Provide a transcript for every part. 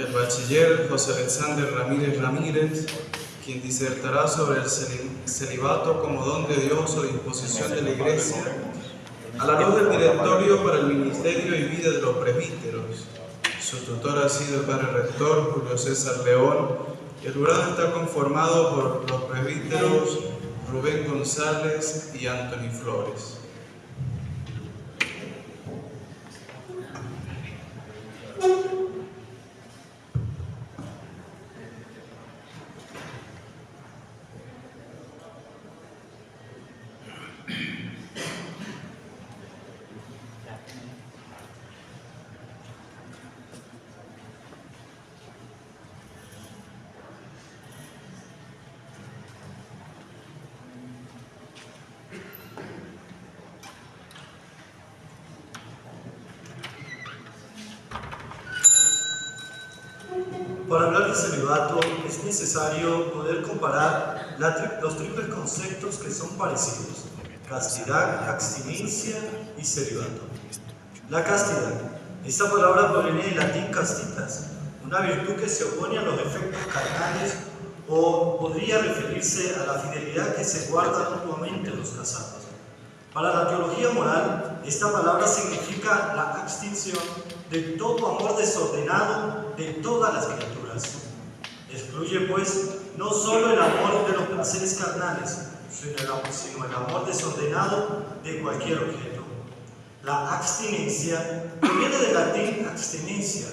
el bachiller José Alexander Ramírez Ramírez, quien disertará sobre el celibato como don de Dios o disposición de la Iglesia, a la luz del directorio para el ministerio y vida de los presbíteros. Su tutor ha sido el padre rector Julio César León, y el jurado está conformado por los presbíteros Rubén González y Anthony Flores. Para hablar de celibato es necesario poder comparar los triples conceptos que son parecidos: castidad, abstinencia y celibato. La castidad. Esta palabra proviene del latín castitas, una virtud que se opone a los efectos carnales, o podría referirse a la fidelidad que se guarda mutuamente los casados. Para la teología moral, esta palabra significa la abstención de todo amor desordenado de todas las criaturas. Excluye, pues, no solo el amor de los placeres carnales, sino el amor desordenado de cualquier objeto. La abstinencia proviene del latín abstinencia,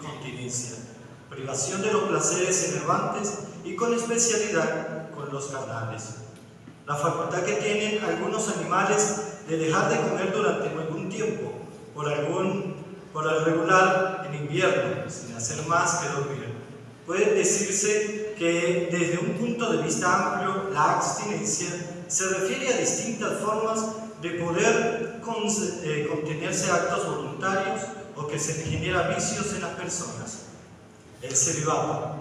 continencia, privación de los placeres enervantes y con especialidad con los carnales. La facultad que tienen algunos animales de dejar de comer durante algún tiempo, por el regular en invierno, sin hacer más que dormir. Puede decirse que desde un punto de vista amplio, la abstinencia se refiere a distintas formas de poder contenerse actos voluntarios o que se genera vicios en las personas. El celibato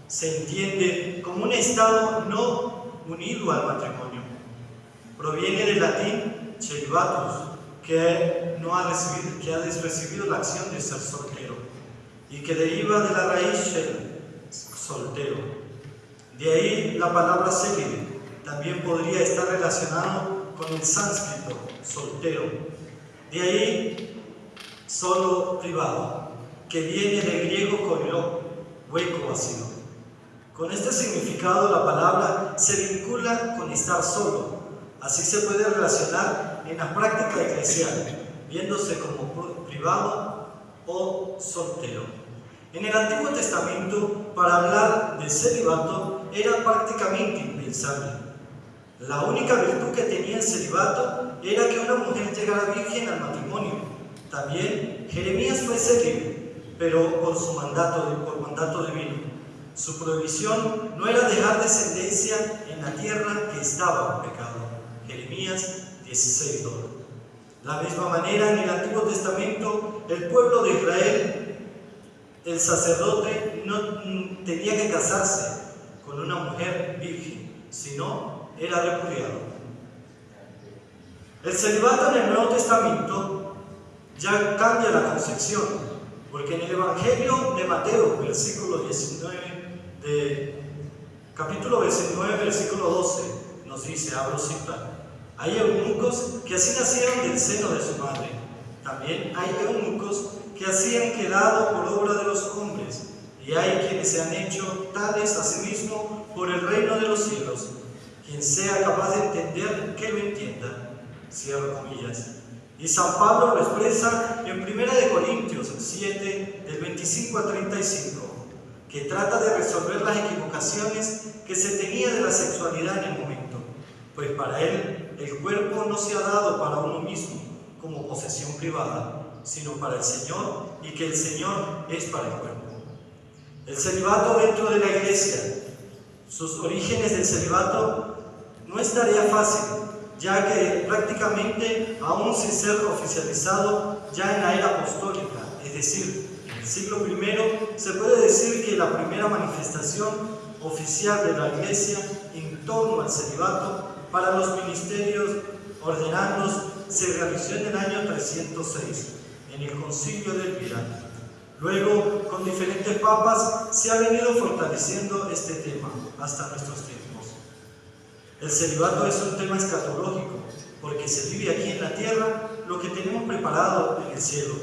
se entiende como un estado no unido al matrimonio. Proviene del latín celibatus, que ha recibido la acción de ser soltero, y que deriva de la raíz shel, soltero. De ahí la palabra célibe, también podría estar relacionado con el sánscrito, soltero. De ahí solo privado, que viene del griego koiló, hueco vacío. Con este significado la palabra se vincula con estar solo. Así se puede relacionar en la práctica eclesial, viéndose como privado o soltero. En el Antiguo Testamento, para hablar de celibato era prácticamente impensable. La única virtud que tenía el celibato era que una mujer llegara virgen al matrimonio. También Jeremías fue célibe, pero por mandato divino. Su prohibición no era dejar descendencia en la tierra que estaba en pecado. Jeremías 16:2. De la misma manera, en el Antiguo Testamento, el pueblo de Israel, el sacerdote no tenía que casarse con una mujer virgen, sino era repudiado. El celibato en el Nuevo Testamento ya cambia la concepción, porque en el Evangelio de Mateo, capítulo 19, versículo 12, nos dice, abro cita: hay eunucos que así nacieron del seno de su madre. También hay eunucos que así han quedado por obra de los hombres, y hay quienes se han hecho tales a sí mismos por el reino de los cielos. Quien sea capaz de entender, que lo entienda. Cierro comillas. Y San Pablo lo expresa en 1 Corintios 7, del 25 al 35, que trata de resolver las equivocaciones que se tenía de la sexualidad en el momento, pues para él el cuerpo no se ha dado para uno mismo como posesión privada, sino para el Señor, y que el Señor es para el cuerpo. El celibato dentro de la Iglesia. Sus orígenes del celibato no es tarea fácil, ya que prácticamente, aún sin ser oficializado ya en la era apostólica, es decir, en el siglo I, se puede decir que la primera manifestación oficial de la Iglesia en torno al celibato para los ministerios ordenandos se realizó en el año 306, en el Concilio de Elvira. Luego, con diferentes papas, se ha venido fortaleciendo este tema hasta nuestros tiempos. El celibato es un tema escatológico, porque se vive aquí en la tierra lo que tenemos preparado en el cielo,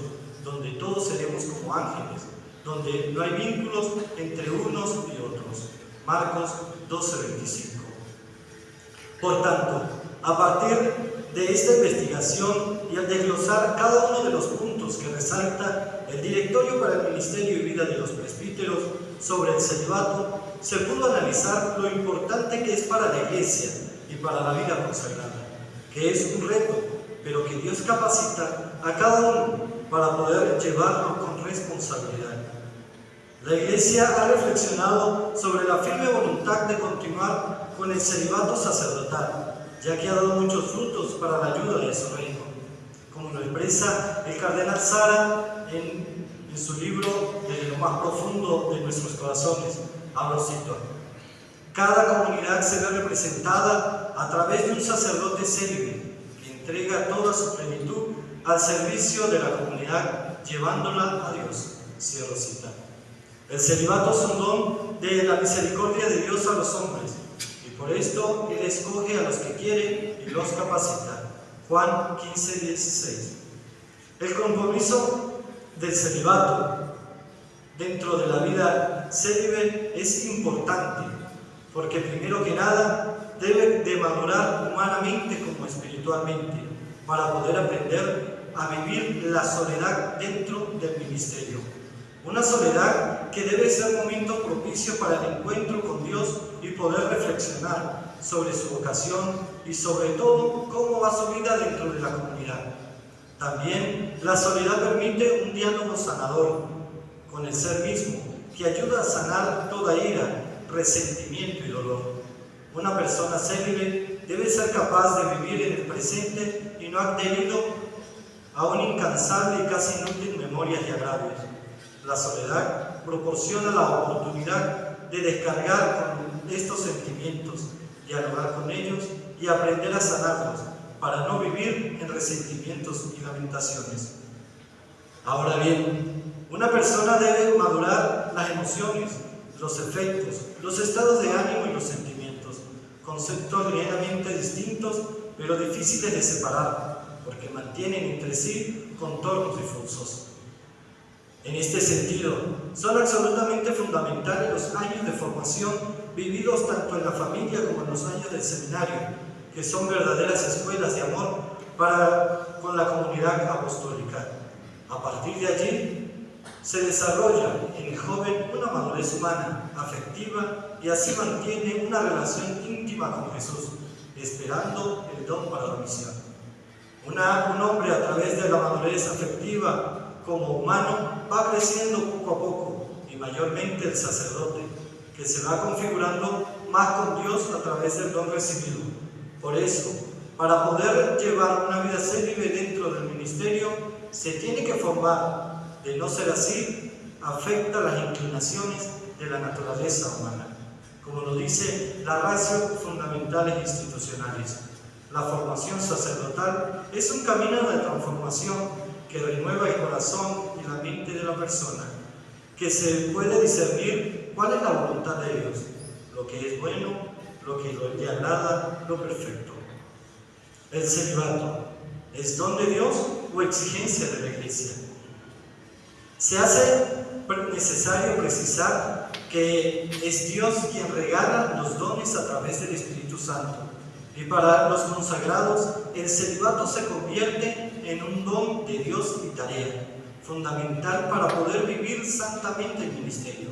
donde todos seremos como ángeles, donde no hay vínculos entre unos y otros. Marcos 12:25. Por tanto, a partir de esta investigación y al desglosar cada uno de los puntos que resalta el Directorio para el Ministerio y Vida de los Presbíteros sobre el celibato, se pudo analizar lo importante que es para la Iglesia y para la vida consagrada, que es un reto, pero que Dios capacita a cada uno para poder llevarlo con responsabilidad. La Iglesia ha reflexionado sobre la firme voluntad de continuar con el celibato sacerdotal, ya que ha dado muchos frutos para la ayuda de su reino, como lo expresa el cardenal Sara en su libro Desde lo más profundo de nuestros corazones. Abro cito: cada comunidad se ve representada a través de un sacerdote célibe que entrega toda su plenitud al servicio de la comunidad, llevándola a Dios. Cierro cita. El celibato es un don de la misericordia de Dios a los hombres, y por esto Él escoge a los que quiere y los capacita. Juan 15:16. El compromiso del celibato dentro de la vida célibe es importante, porque primero que nada debe de madurar humanamente como espiritualmente, para poder aprender a vivir la soledad dentro del ministerio. Una soledad que debe ser momento propicio para el encuentro con Dios y poder reflexionar sobre su vocación y sobre todo cómo va su vida dentro de la comunidad. También la soledad permite un diálogo sanador con el ser mismo, que ayuda a sanar toda ira, resentimiento y dolor. Una persona célibe debe ser capaz de vivir en el presente y no adherido a una incansable y casi inútil memoria de agravios. La soledad proporciona la oportunidad de descargar con estos sentimientos, dialogar con ellos y aprender a sanarlos para no vivir en resentimientos y lamentaciones. Ahora bien, una persona debe madurar las emociones, los efectos, los estados de ánimo y los sentimientos, conceptos ligeramente distintos pero difíciles de separar, porque mantienen entre sí contornos difusos. En este sentido, son absolutamente fundamentales los años de formación vividos tanto en la familia como en los años del seminario, que son verdaderas escuelas de amor con la comunidad apostólica. A partir de allí, se desarrolla en el joven una madurez humana, afectiva, y así mantiene una relación íntima con Jesús, esperando el don para la misión. Un hombre, a través de la madurez afectiva como humano, va creciendo poco a poco, y mayormente el sacerdote, que se va configurando más con Dios a través del don recibido. Por eso, para poder llevar una vida célibe dentro del ministerio, se tiene que formar. De no ser así, afecta las inclinaciones de la naturaleza humana, como lo dice la ratio fundamentales institucionales. La formación sacerdotal es un camino de transformación que renueva el corazón y la mente de la persona, que se puede discernir cuál es la voluntad de Dios, lo que es bueno, lo que le agrada, lo perfecto. El celibato, ¿es don de Dios o exigencia de la Iglesia? Se hace necesario precisar que es Dios quien regala los dones a través del Espíritu Santo, y para los consagrados el celibato se convierte en un don de Dios y tarea fundamental para poder vivir santamente el ministerio,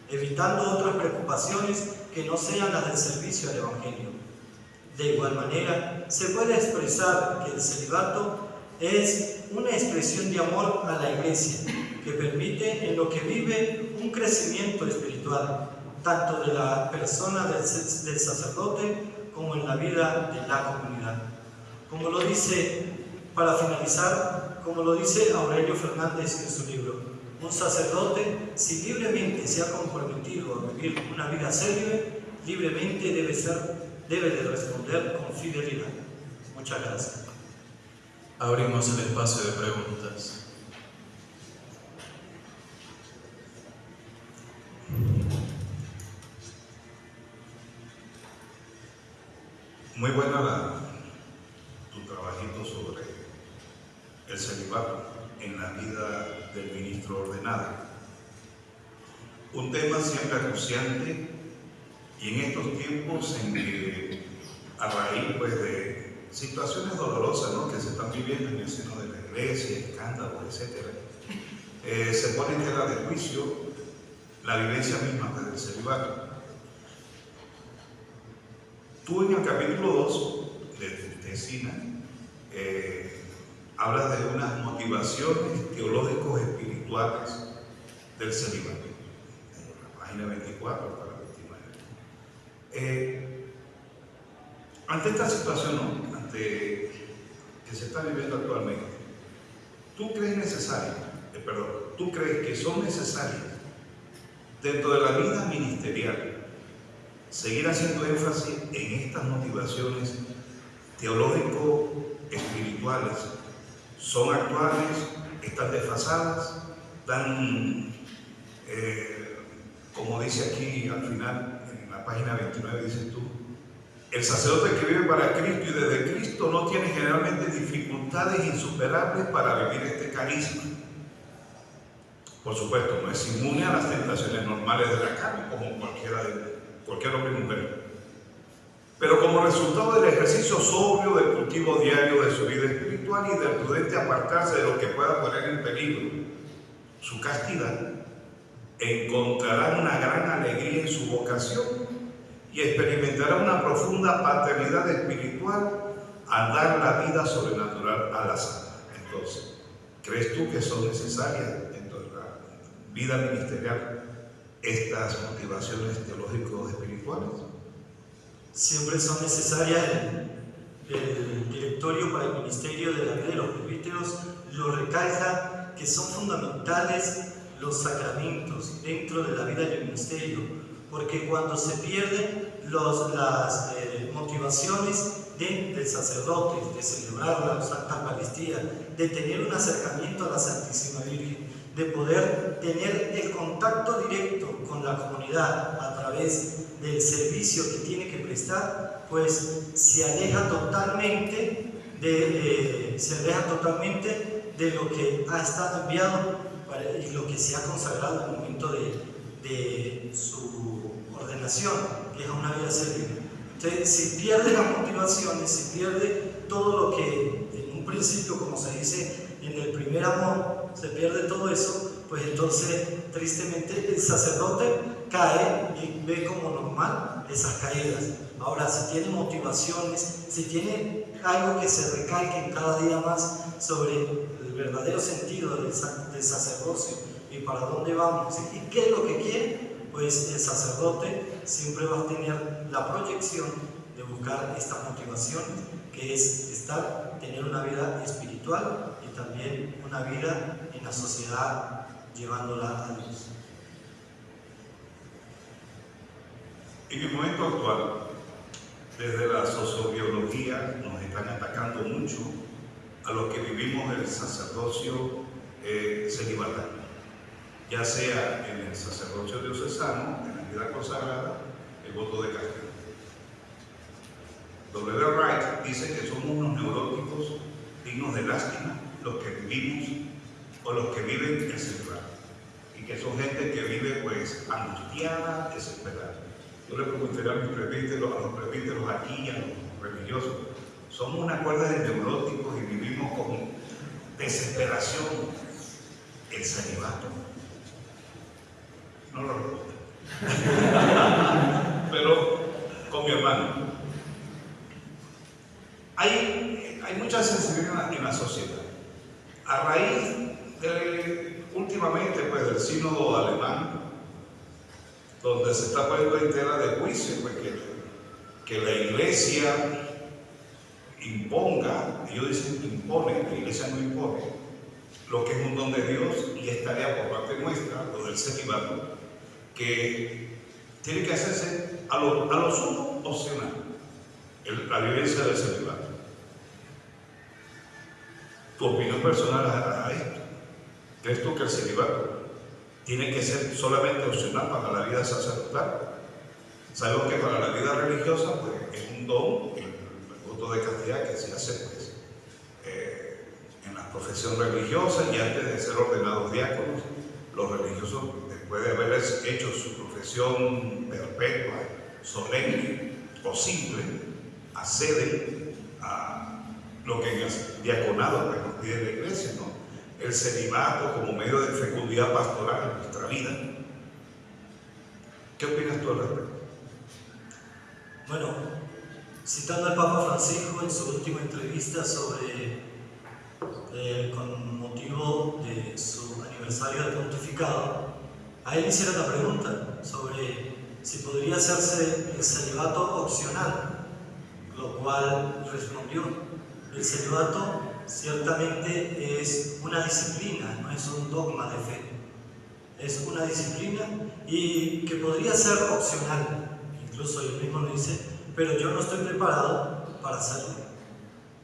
evitando otras preocupaciones que no sean las del servicio al Evangelio. De igual manera, se puede expresar que el celibato es una expresión de amor a la Iglesia, que permite en lo que vive un crecimiento espiritual, tanto de la persona del sacerdote como en la vida de la comunidad. Como lo dice, para finalizar, como lo dice Aurelio Fernández en su libro, un sacerdote, si libremente se ha comprometido a vivir una vida célibe, libremente debe de responder con fidelidad. Muchas gracias. Abrimos el espacio de preguntas. Muy buena tu trabajito sobre el celibato en la vida del ministro ordenado. Un tema siempre acuciante y en estos tiempos en que a raíz pues, de situaciones dolorosas, ¿no?, que se están viviendo en el seno de la iglesia, escándalos, etc., se pone en tela de juicio la vivencia misma pues, del celibato. Tú en el capítulo 2 de tu tesina hablas de unas motivaciones teológicos espirituales del celibato, en la página 24 hasta la 29. Ante esta situación, ¿no?, ante que se está viviendo actualmente, ¿tú crees que son necesarias dentro de la vida ministerial seguir haciendo énfasis en estas motivaciones teológico-espirituales? ¿Son actuales? ¿Están desfasadas? Como dice aquí al final, en la página 29, dices tú, el sacerdote que vive para Cristo y desde Cristo no tiene generalmente dificultades insuperables para vivir este carisma. Por supuesto, no es inmune a las tentaciones normales de la carne, como cualquier hombre y mujer. Pero como resultado del ejercicio sobrio del cultivo diario de su vida espiritual y del prudente apartarse de lo que pueda poner en peligro su castidad, encontrará una gran alegría en su vocación y experimentará una profunda paternidad espiritual al dar la vida sobrenatural a las almas. Entonces, ¿crees tú que son necesarias dentro de la vida ministerial estas motivaciones teológico-espirituales? Siempre son necesarias. El directorio para el ministerio de la vida de los presbíteros lo recalca, que son fundamentales los sacramentos dentro de la vida del ministerio, porque cuando se pierden las motivaciones del sacerdote, de celebrar la Santa Eucaristía, de tener un acercamiento a la Santísima Virgen, de poder tener el contacto directo con la comunidad a través del servicio que tiene que prestar, pues se aleja totalmente de lo que ha estado enviado y lo que se ha consagrado en el momento de su ordenación, que es una vida servil. Entonces, si pierde las motivaciones, si pierde todo lo que en un principio, como se dice, en el primer amor, se pierde todo eso, pues entonces, tristemente, el sacerdote cae y ve como normal esas caídas. Ahora, si tiene motivaciones, si tiene algo que se recalque en cada día más sobre el verdadero sentido del sacerdocio y para dónde vamos y qué es lo que quiere, pues el sacerdote siempre va a tener la proyección de buscar estas motivaciones, que es tener una vida espiritual y también una vida en la sociedad llevándola a Dios. En el momento actual, desde la sociobiología nos están atacando mucho a los que vivimos el sacerdocio celibatario, ya sea en el sacerdocio diocesano, en la vida consagrada, el voto de castidad. W. Wright dice que somos unos neuróticos dignos de lástima los que vivimos o los que viven el celibato, y que son gente que vive pues angustiada, desesperada. Yo le preguntaría a los presbíteros aquí y a los religiosos, somos una cuerda de neuróticos y vivimos con desesperación el celibato. No lo respondo. Pero con mi hermano, hay mucha sensibilidad en la sociedad. A raíz últimamente pues, del sínodo alemán, donde se está poniendo en tela de juicio pues, que la iglesia imponga, ellos dicen impone, la iglesia no impone, lo que es un don de Dios y es tarea por parte nuestra, lo del celibato, que tiene que hacerse a lo sumo opcional, la vivencia del celibato. Tu opinión personal a esto. ¿Crees tú que el celibato tiene que ser solamente opcional para la vida sacerdotal? Sabemos que para la vida religiosa pues, es un don, voto de castidad que se hace pues, en la profesión religiosa, y antes de ser ordenados diáconos, los religiosos, después de haber hecho su profesión perpetua, solemne o simple, acceden a lo que en el diaconado pues, nos pide la Iglesia, ¿no? El celibato como medio de fecundidad pastoral en nuestra vida. ¿Qué opinas tú al respecto? Bueno, citando al Papa Francisco en su última entrevista con motivo de su aniversario de pontificado, a él hicieron la pregunta sobre si podría hacerse el celibato opcional, lo cual respondió: el celibato ciertamente es una disciplina, no es un dogma de fe, es una disciplina y que podría ser opcional. Incluso él mismo lo dice, pero yo no estoy preparado para hacerlo.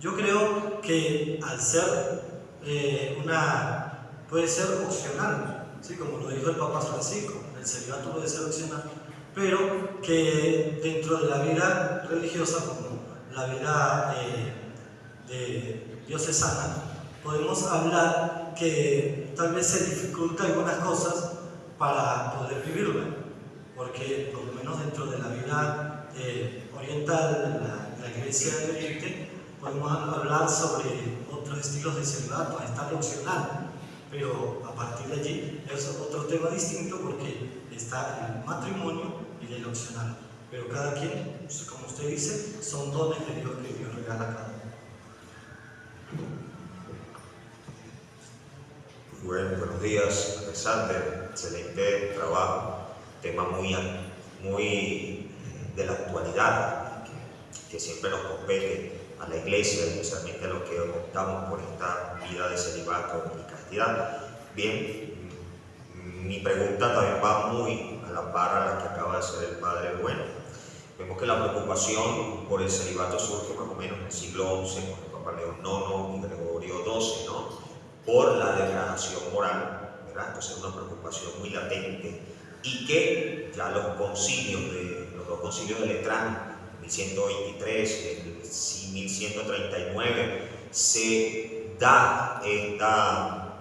Yo creo que al ser puede ser opcional, ¿sí? Como lo dijo el Papa Francisco, el celibato puede ser opcional, pero que dentro de la vida religiosa, como la vida diocesana, podemos hablar que tal vez se dificulta algunas cosas para poder vivirla, porque por lo menos dentro de la vida oriental, la Iglesia de Oriente, podemos hablar sobre otros estilos de celibato, está el opcional, pero a partir de allí es otro tema distinto porque está el matrimonio y el opcional, pero cada quien, como usted dice, son dones de Dios que Dios regala a cada uno. Bueno, buenos días, Alexander. Excelente trabajo. Tema muy de la actualidad, que siempre nos compete a la Iglesia, especialmente a los que optamos por esta vida de celibato y castidad. Bien, mi pregunta también va muy a la par a la que acaba de hacer el Padre Bueno. Vemos que la preocupación por el celibato surge más o menos en el siglo XI, con el Papa León IX y Gregorio XII, ¿no? Por la degradación moral, ¿verdad? Entonces es una preocupación muy latente y que ya los dos concilios de Letrán, 1123 y el 1139, se da esta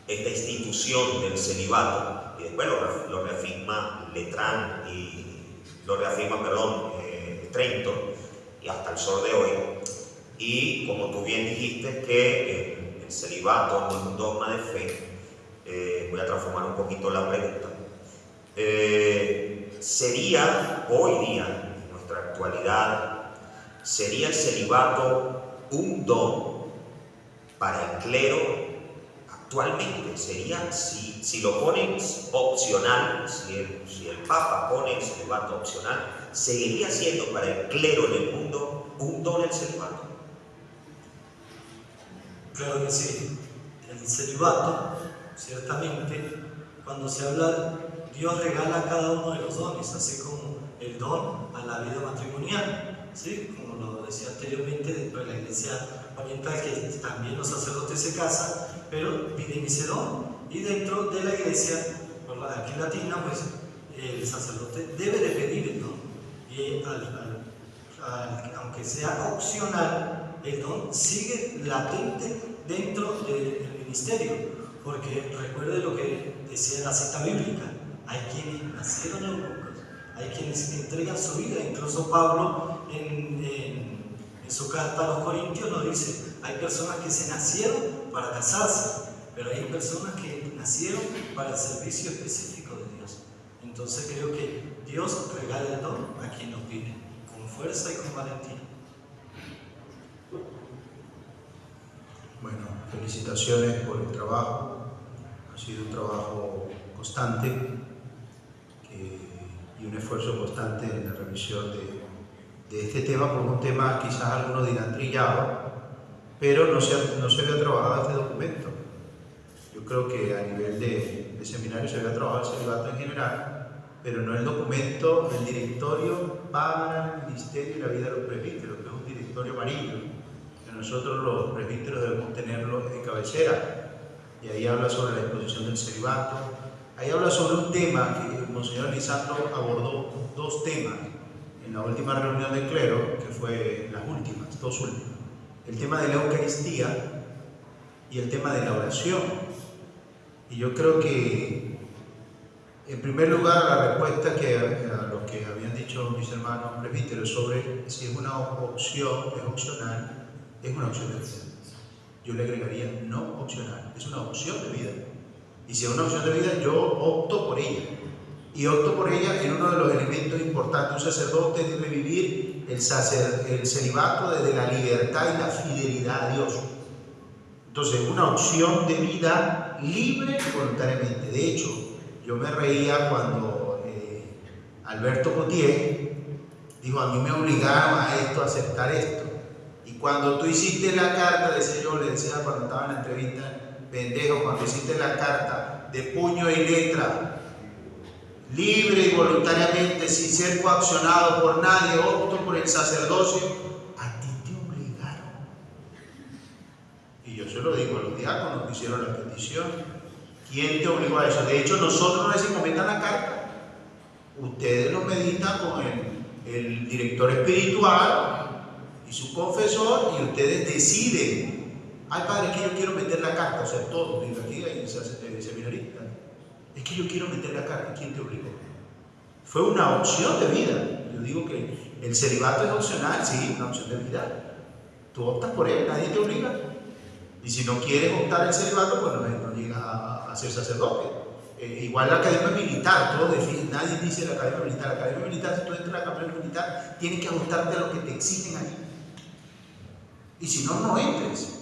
institución del celibato, y después lo reafirma Letrán y lo reafirma, Trento, y hasta el sol de hoy. Y como tú bien dijiste que el celibato no es un dogma de fe, voy a transformar un poquito la pregunta. ¿Sería hoy día, en nuestra actualidad, sería el celibato un don para el clero actualmente? Sería, si lo ponen opcional, si el Papa pone el celibato opcional, ¿seguiría siendo para el clero en el mundo un don el celibato? Claro que sí. El celibato, ciertamente, cuando se habla, Dios regala a cada uno de los dones, así como el don a la vida matrimonial, ¿sí? Como lo decía anteriormente, dentro de la Iglesia oriental, que también los sacerdotes se casan, pero piden ese don. Y dentro de la Iglesia, aquí en latina, pues el sacerdote debe de pedir el don. Y aunque sea opcional, el don sigue latente dentro del ministerio, porque recuerde lo que decía la cita bíblica: hay quienes nacieron eunucos, hay quienes entregan su vida. Incluso Pablo en su carta a los Corintios nos dice: hay personas que se nacieron para casarse, pero hay personas que nacieron para el servicio específico de Dios. Entonces creo que Dios regala el don a quien lo pide, con fuerza y con valentía. Bueno, felicitaciones por el trabajo. Ha sido un trabajo constante y un esfuerzo constante en la revisión de este tema, por un tema quizás algunos dirán trillado, pero no se había trabajado este documento. Yo creo que a nivel de seminario se había trabajado el celibato en general, pero no el documento, el directorio para el ministerio y la vida de los presbíteros, que es un directorio amarillo, que nosotros los presbíteros debemos tenerlo de cabecera. Y ahí habla sobre la exposición del celibato, ahí habla sobre un tema que Monseñor Lisandro abordó, dos temas en la última reunión del clero, que fue las últimas, dos últimas, el tema de la Eucaristía y el tema de la oración. Y yo creo que, en primer lugar, la respuesta a lo que habían dicho mis hermanos presbíteros sobre si es una opción, es opcional, es una opción de vida. Yo le agregaría no opcional, es una opción de vida. Y si es una opción de vida, yo opto por ella. Y opto por ella en uno de los elementos importantes. Un sacerdote debe vivir el celibato desde la libertad y la fidelidad a Dios. Entonces, una opción de vida libre y voluntariamente. De hecho, yo me reía cuando Alberto Potier dijo: a mí me obligaron a esto, a aceptar esto. Y cuando tú hiciste la carta, decía yo, le decía cuando estaba en la entrevista, pendejo, cuando hiciste la carta de puño y letra, libre y voluntariamente, sin ser coaccionado por nadie, opto por el sacerdocio, a ti te obligaron. Y yo se lo digo a los diáconos que hicieron la petición. ¿Quién te obligó a eso? De hecho, nosotros no decimos metan la carta. Ustedes lo meditan con el director espiritual y su confesor, y ustedes deciden: ay, padre, es que yo quiero meter la carta. O sea, todos, aquí hay seminaristas. Es que yo quiero meter la carta. ¿Quién te obligó? Fue una opción de vida. Yo digo que el celibato es opcional, sí, una opción de vida. Tú optas por él, nadie te obliga. Y si no quieres optar el celibato, pues no llegas a ser sacerdote. Igual la academia militar, nadie dice la academia militar. La academia militar, si tú entras a la academia militar, tienes que ajustarte a lo que te exigen allí. Y si no, no entres.